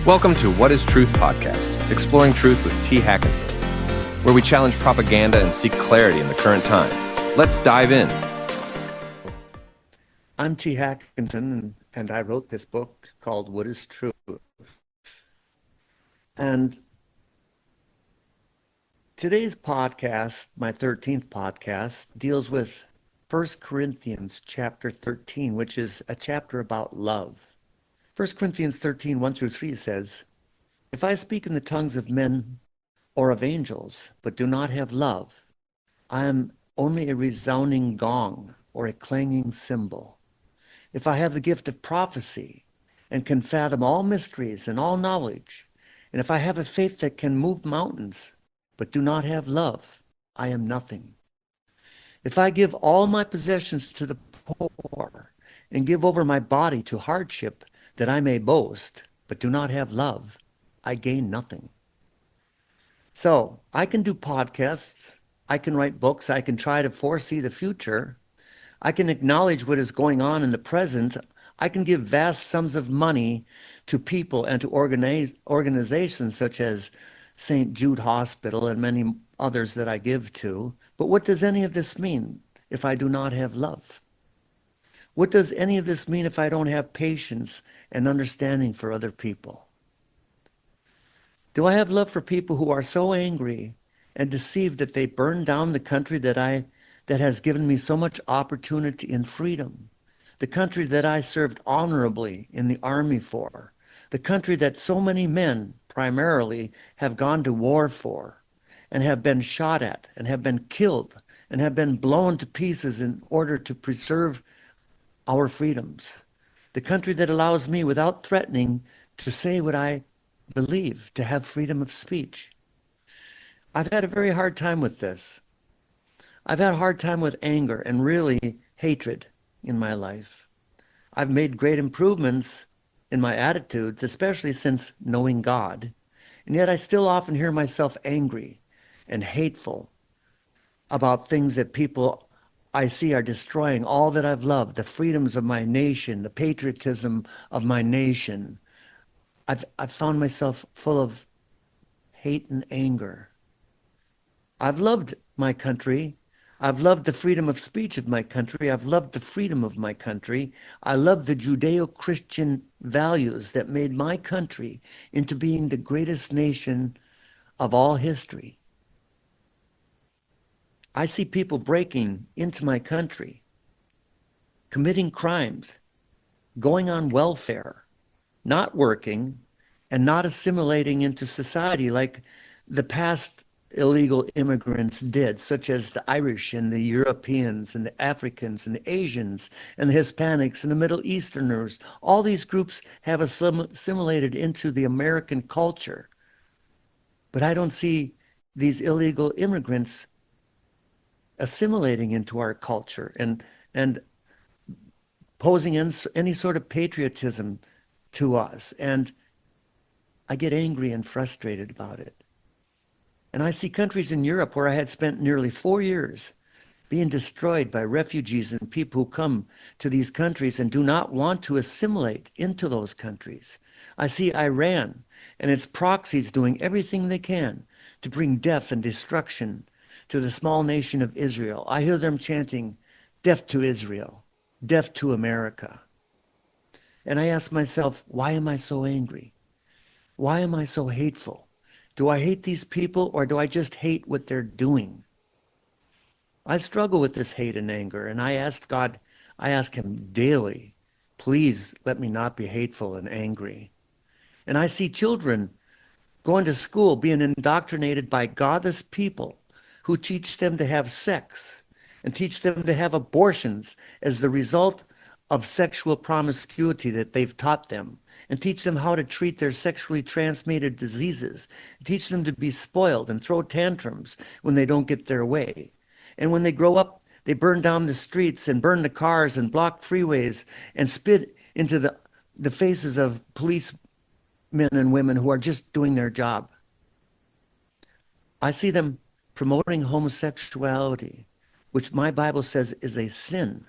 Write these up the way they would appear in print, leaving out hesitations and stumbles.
Welcome to What is Truth podcast, exploring truth with T Hakanson, where we challenge propaganda and seek clarity in the current times. Let's dive in. I'm T Hakanson, and I wrote this book called What is Truth. And today's podcast, my 13th podcast, deals with 1 Corinthians chapter 13, which is a chapter about love. 1 Corinthians 13, 1 through 3 says, "If I speak in the tongues of men or of angels, but do not have love, I am only a resounding gong or a clanging cymbal. If I have the gift of prophecy and can fathom all mysteries and all knowledge, and if I have a faith that can move mountains, but do not have love, I am nothing. If I give all my possessions to the poor and give over my body to hardship that I may boast, but do not have love, I gain nothing." So I can do podcasts, I can write books, I can try to foresee the future, I can acknowledge what is going on in the present, I can give vast sums of money to people and to organizations such as St. Jude Hospital and many others that I give to. But what does any of this mean if I do not have love? What does any of this mean if I don't have patience and understanding for other people? Do I have love for people who are so angry and deceived that they burn down the country that has given me so much opportunity and freedom? The country that I served honorably in the army for, the country that so many men primarily have gone to war for and have been shot at and have been killed and have been blown to pieces in order to preserve our freedoms. The country that allows me without threatening to say what I believe, to have freedom of speech. I've had a very hard time with this. I've had a hard time with anger and really hatred in my life. I've made great improvements in my attitudes, especially since knowing God. And yet I still often hear myself angry and hateful about things that people I see are destroying all that I've loved, the freedoms of my nation, the patriotism of my nation. I've found myself full of hate and anger. I've loved my country. I've loved the freedom of speech of my country. I've loved the freedom of my country. I love the Judeo-Christian values that made my country into being the greatest nation of all history. I see people breaking into my country, committing crimes, going on welfare, not working, and not assimilating into society like the past illegal immigrants did, such as the Irish and the Europeans and the Africans and the Asians and the Hispanics and the Middle Easterners. All these groups have assimilated into the American culture. But I don't see these illegal immigrants assimilating into our culture and posing any sort of patriotism to us. And I get angry and frustrated about it. And I see countries in Europe where I had spent nearly 4 years being destroyed by refugees and people who come to these countries and do not want to assimilate into those countries. I see Iran and its proxies doing everything they can to bring death and destruction to the small nation of Israel. I hear them chanting, "Death to Israel, death to America." And I ask myself, why am I so angry? Why am I so hateful? Do I hate these people, or do I just hate what they're doing? I struggle with this hate and anger, and I ask him daily, please let me not be hateful and angry. And I see children going to school being indoctrinated by godless people who teach them to have sex and teach them to have abortions as the result of sexual promiscuity that they've taught them, and teach them how to treat their sexually transmitted diseases, teach them to be spoiled and throw tantrums when they don't get their way. And when they grow up, they burn down the streets and burn the cars and block freeways and spit into the faces of policemen and women who are just doing their job. I see them promoting homosexuality, which my Bible says is a sin.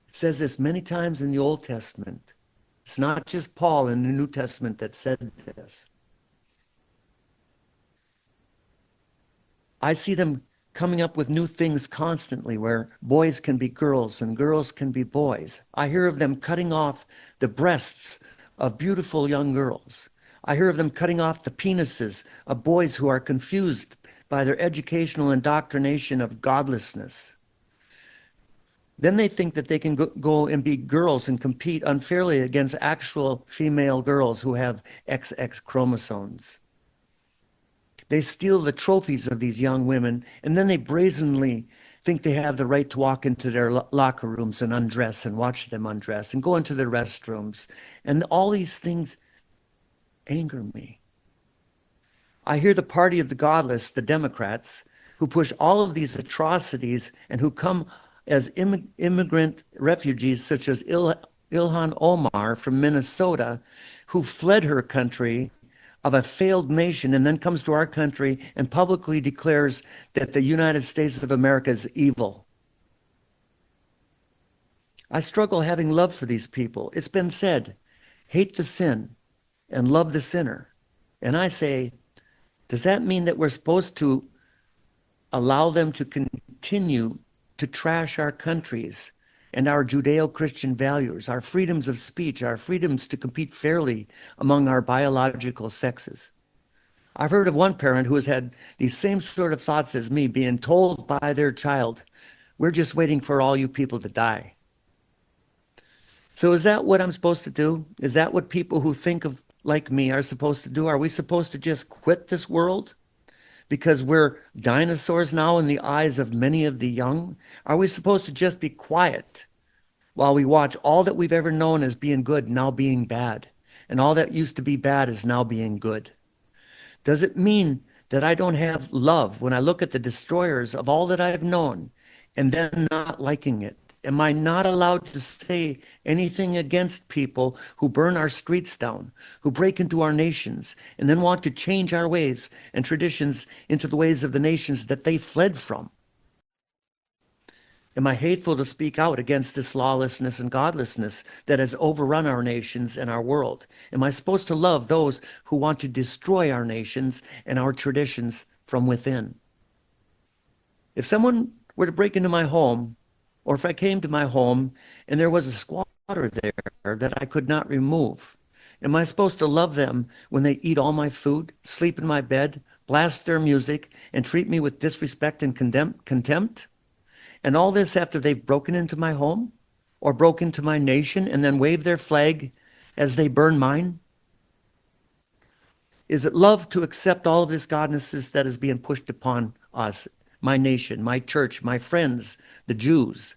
It says this many times in the Old Testament. It's not just Paul in the New Testament that said this. I see them coming up with new things constantly where boys can be girls and girls can be boys. I hear of them cutting off the breasts of beautiful young girls. I hear of them cutting off the penises of boys who are confused by their educational indoctrination of godlessness. Then they think that they can go and be girls and compete unfairly against actual female girls who have XX chromosomes. They steal the trophies of these young women, and then they brazenly think they have the right to walk into their locker rooms and undress and watch them undress and go into their restrooms. And all these things anger me. I hear the party of the godless, the Democrats, who push all of these atrocities and who come as immigrant refugees such as Ilhan Omar from Minnesota, who fled her country of a failed nation and then comes to our country and publicly declares that the United States of America is evil. I struggle having love for these people. It's been said, hate the sin and love the sinner. And I say, does that mean that we're supposed to allow them to continue to trash our countries and our Judeo-Christian values, our freedoms of speech, our freedoms to compete fairly among our biological sexes? I've heard of one parent who has had these same sort of thoughts as me, being told by their child, we're just waiting for all you people to die. So is that what I'm supposed to do? Is that what people who think of like me are supposed to do? Are we supposed to just quit this world because we're dinosaurs now in the eyes of many of the young? Are we supposed to just be quiet while we watch all that we've ever known as being good now being bad, and all that used to be bad is now being good? Does it mean that I don't have love when I look at the destroyers of all that I've known and then not liking it? Am I not allowed to say anything against people who burn our streets down, who break into our nations, and then want to change our ways and traditions into the ways of the nations that they fled from? Am I hateful to speak out against this lawlessness and godlessness that has overrun our nations and our world? Am I supposed to love those who want to destroy our nations and our traditions from within? If someone were to break into my home, or if I came to my home and there was a squatter there that I could not remove, am I supposed to love them when they eat all my food, sleep in my bed, blast their music, and treat me with disrespect and contempt? And all this after they've broken into my home or broke into my nation and then wave their flag as they burn mine? Is it love to accept all of this godlessness that is being pushed upon us, my nation, my church, my friends, the Jews,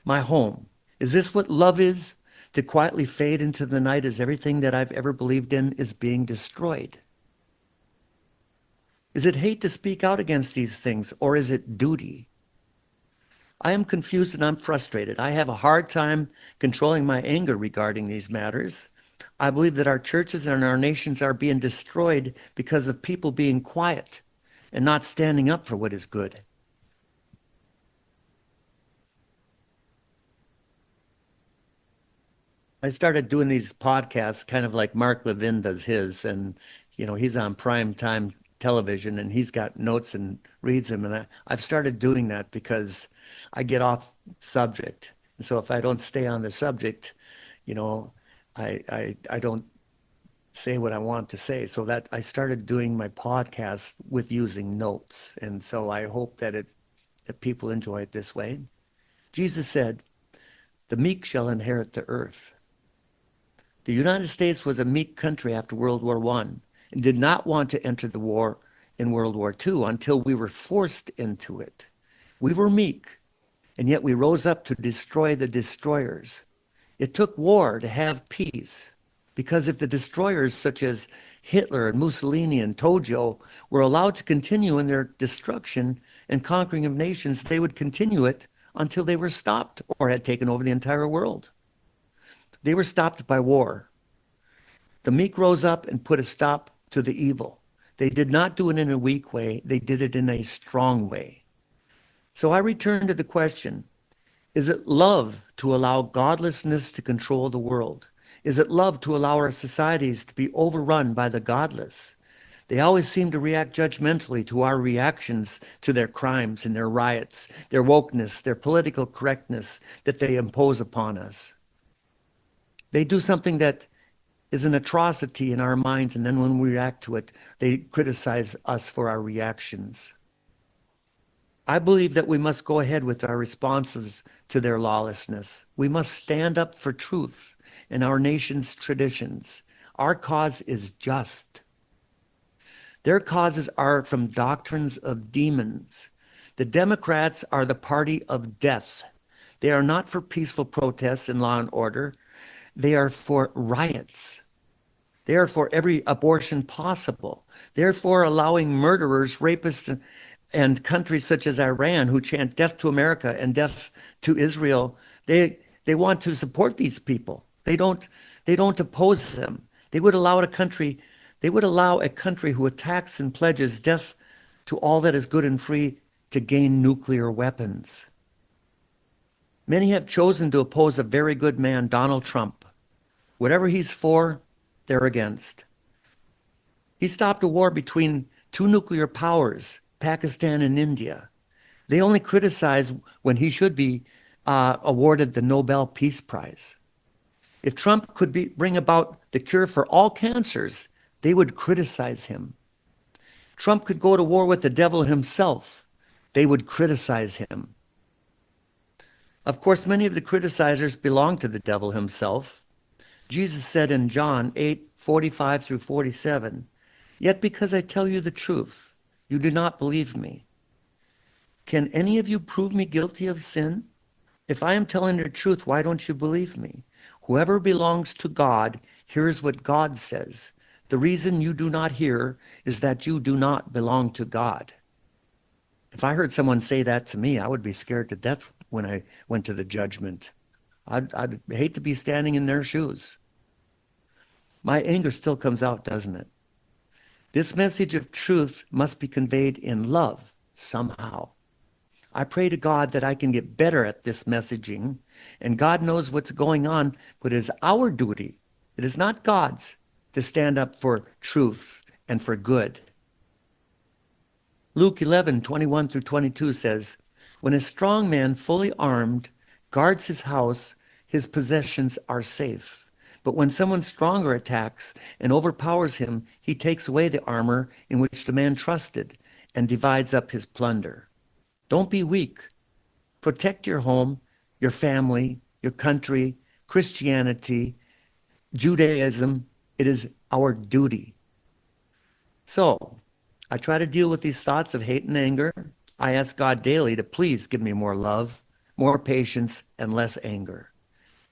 my home? Is this what love is? To quietly fade into the night as everything that I've ever believed in is being destroyed? Is it hate to speak out against these things, or is it duty? I am confused and I'm frustrated. I have a hard time controlling my anger regarding these matters. I believe that our churches and our nations are being destroyed because of people being quiet and not standing up for what is good. I started doing these podcasts kind of like Mark Levin does his, and he's on prime time television and he's got notes and reads them, and I've started doing that because I get off subject. And so if I don't stay on the subject, I don't say what I want to say. So that I started doing my podcast with using notes. And so I hope that people enjoy it this way. Jesus said, the meek shall inherit the earth. The United States was a meek country after World War I and did not want to enter the war in World War II until we were forced into it. We were meek, and yet we rose up to destroy the destroyers. It took war to have peace, because if the destroyers such as Hitler and Mussolini and Tojo were allowed to continue in their destruction and conquering of nations, they would continue it until they were stopped or had taken over the entire world. They were stopped by war. The meek rose up and put a stop to the evil. They did not do it in a weak way. They did it in a strong way. So I return to the question, is it love to allow godlessness to control the world? Is it love to allow our societies to be overrun by the godless? They always seem to react judgmentally to our reactions to their crimes and their riots, their wokeness, their political correctness that they impose upon us. They do something that is an atrocity in our minds, and then when we react to it, they criticize us for our reactions. I believe that we must go ahead with our responses to their lawlessness. We must stand up for truth in our nation's traditions. Our cause is just. Their causes are from doctrines of demons. The Democrats are the party of death. They are not for peaceful protests and law and order. They are for riots. They are for every abortion possible. They're for allowing murderers, rapists, and countries such as Iran who chant death to America and death to Israel. They want to support these people. They don't oppose them. They would allow a country who attacks and pledges death to all that is good and free to gain nuclear weapons. Many have chosen to oppose a very good man, Donald Trump. Whatever he's for, they're against. He stopped a war between two nuclear powers, Pakistan and India. They only criticize when he should be awarded the Nobel Peace Prize. If Trump could bring about the cure for all cancers, they would criticize him. Trump could go to war with the devil himself. They would criticize him. Of course, many of the criticizers belong to the devil himself. Jesus said in John 8:45 through 47, "Yet because I tell you the truth, you do not believe me. Can any of you prove me guilty of sin? If I am telling the truth, why don't you believe me? Whoever belongs to God hears what God says. The reason you do not hear is that you do not belong to God." If I heard someone say that to me, I would be scared to death when I went to the judgment. I'd hate to be standing in their shoes. My anger still comes out, doesn't it? This message of truth must be conveyed in love somehow. I pray to God that I can get better at this messaging, and God knows what's going on, but it is our duty, it is not God's, to stand up for truth and for good. Luke 11:21 through 22 says, "When a strong man fully armed guards his house, his possessions are safe. But when someone stronger attacks and overpowers him, he takes away the armor in which the man trusted and divides up his plunder." Don't be weak. Protect your home, your family, your country, Christianity, Judaism. It is our duty. So, I try to deal with these thoughts of hate and anger. I ask God daily to please give me more love, more patience, and less anger.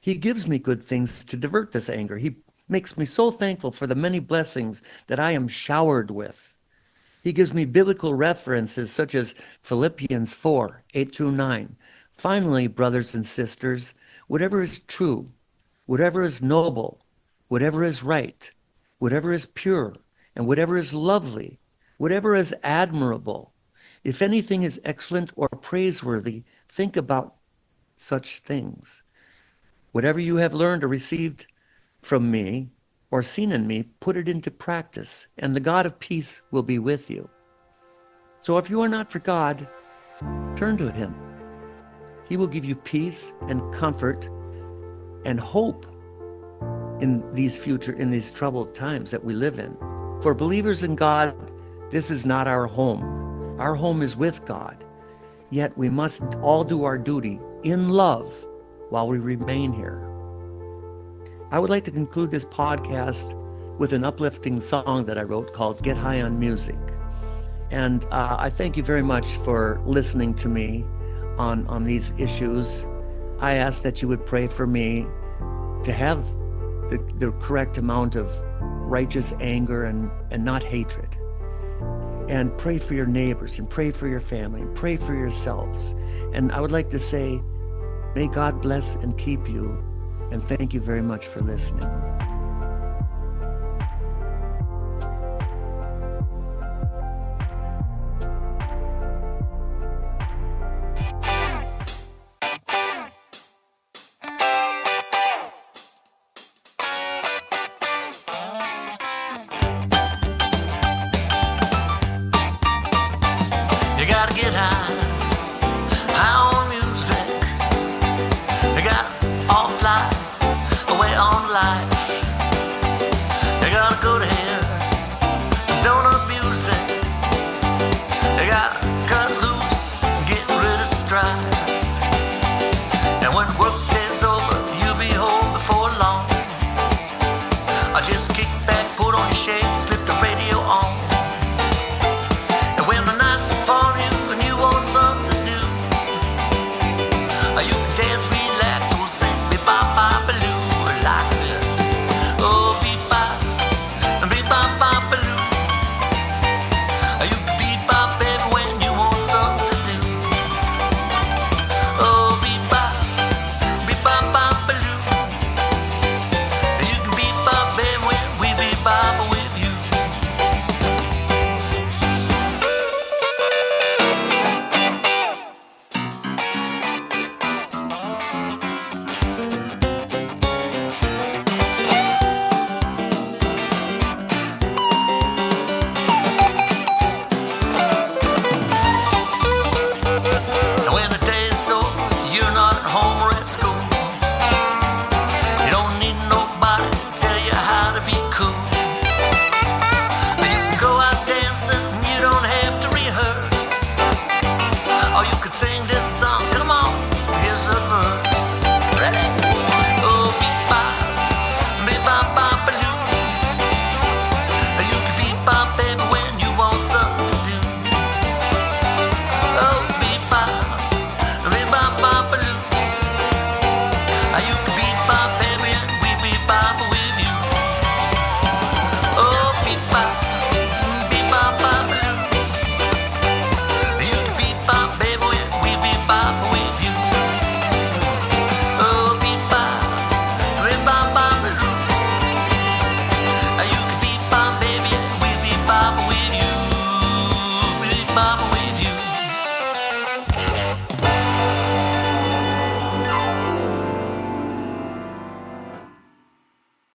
He gives me good things to divert this anger. He makes me so thankful for the many blessings that I am showered with. He gives me biblical references such as Philippians 4:8 through 9. "Finally, brothers and sisters, whatever is true, whatever is noble, whatever is right, whatever is pure, and whatever is lovely, whatever is admirable, if anything is excellent or praiseworthy, think about such things. Whatever you have learned or received from me or seen in me, put it into practice, and the God of peace will be with you." So if you are not for God, turn to him. He will give you peace and comfort and hope in these troubled times that we live in. For believers in God, this is not our home. Our home is with God. Yet we must all do our duty in love while we remain here. I would like to conclude this podcast with an uplifting song that I wrote called "Get High on Music." And I thank you very much for listening to me on these issues. I ask that you would pray for me to have the correct amount of righteous anger and not hatred. And pray for your neighbors, and pray for your family, and pray for yourselves. And I would like to say, may God bless and keep you. And thank you very much for listening.